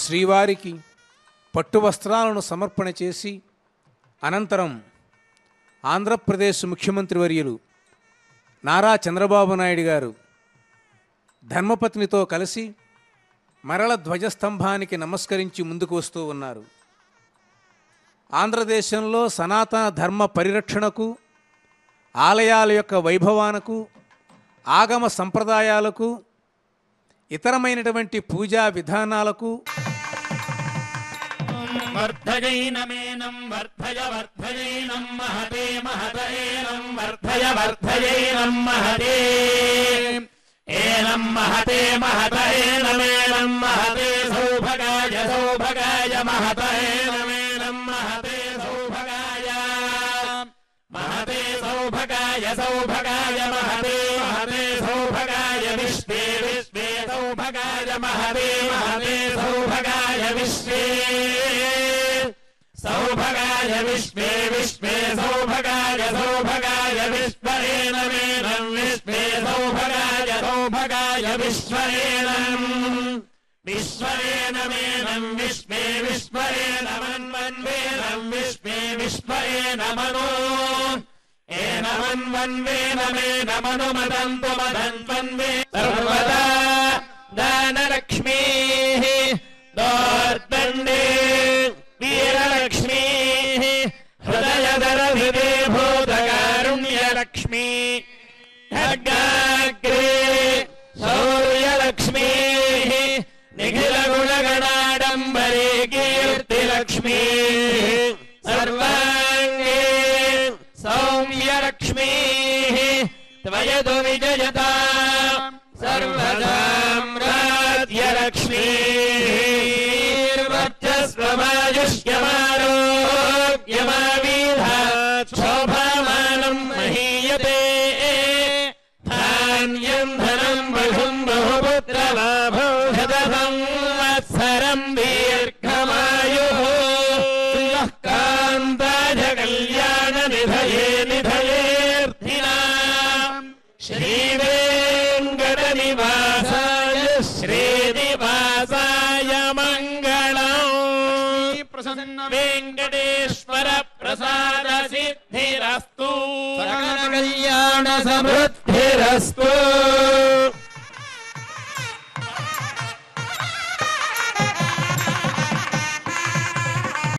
శ్రీవారికి పట్టు వస్త్రాలను సమర్పణ చేసి అనంతరం ఆంధ్రప్రదేశ్ ముఖ్యమంత్రి వర్యులు నారా చంద్రబాబు నాయుడు గారు ధర్మపత్నితో కలిసి మరల ధ్వజస్తంభానికి నమస్కరించి ముందుకు వస్తూ ఉన్నారు. ఆంధ్రదేశంలో సనాతన ధర్మ పరిరక్షణకు, ఆలయాల యొక్క వైభవానకు, ఆగమ సంప్రదాయాలకు, ఇతరమైనటువంటి పూజా విధానాలకు వర్ధయైనమేనం వర్ధయ వర్ధయైనం మహతే మహతయేనం వర్ధయ వర్ధయైనం మహతే ఏనం మహతే మహతయేనమేనం మహతే సౌభగాయ సౌభగాయ మహతయేనమేనం మహతే సౌభగాయ మహతే సౌభగాయ సౌభగాయ మహతే మహతే సౌభగాయ విశ్వే విశ్వే సౌభగాయ మహతే మహతే సౌభగాయ విశ్వే సౌభగాయ విశ్వే విశ్వే సౌభగాయ సౌభగాయ విశ్వరేణమేనం విశ్వే సౌభగాయ సౌభగాయ విశ్వరేణం విశ్వరేణమేనం విశ్వే విశ్వరేణమన్వన్వేనం విశ్వే విశ్వరేణమనో ఏనమన్వన్వేనమేనమనుమదంతు మదన్వన్వే సర్వదా దానలక్ష్మీః దోర్దండే వీరలక్ష్మీ హృదయదరవిదే భూతకారుణ్యలక్ష్మీ ఖడ్గాగ్రే శౌర్యలక్ష్మీ నిఖిలగుణగణాడంబరే కీర్తిలక్ష్మీ సర్వాంగే సౌమ్యలక్ష్మీ త్వయదు విజయతా సర్వసామ్రాజ్యలక్ష్మీ స్వమాయుష్యమారోగ్యమావీధాత్ శోభామానం మహీయతే ధాన్యం ధనం బహుం బహుపుత్రలాభం శతసంవత్సరం దీర్ఘమాయుః కాంతాయ కళ్యాణ నిధయే నిధయేర్థినాం శ్రీవేంకట నివాసాయ శ్రీనివాసాయ మంగళం ప్రసన్న వెంకటేశ్వర ప్రసాద సిద్ధిరస్తు సకల కళ్యాణ సమృద్ధిరస్తు.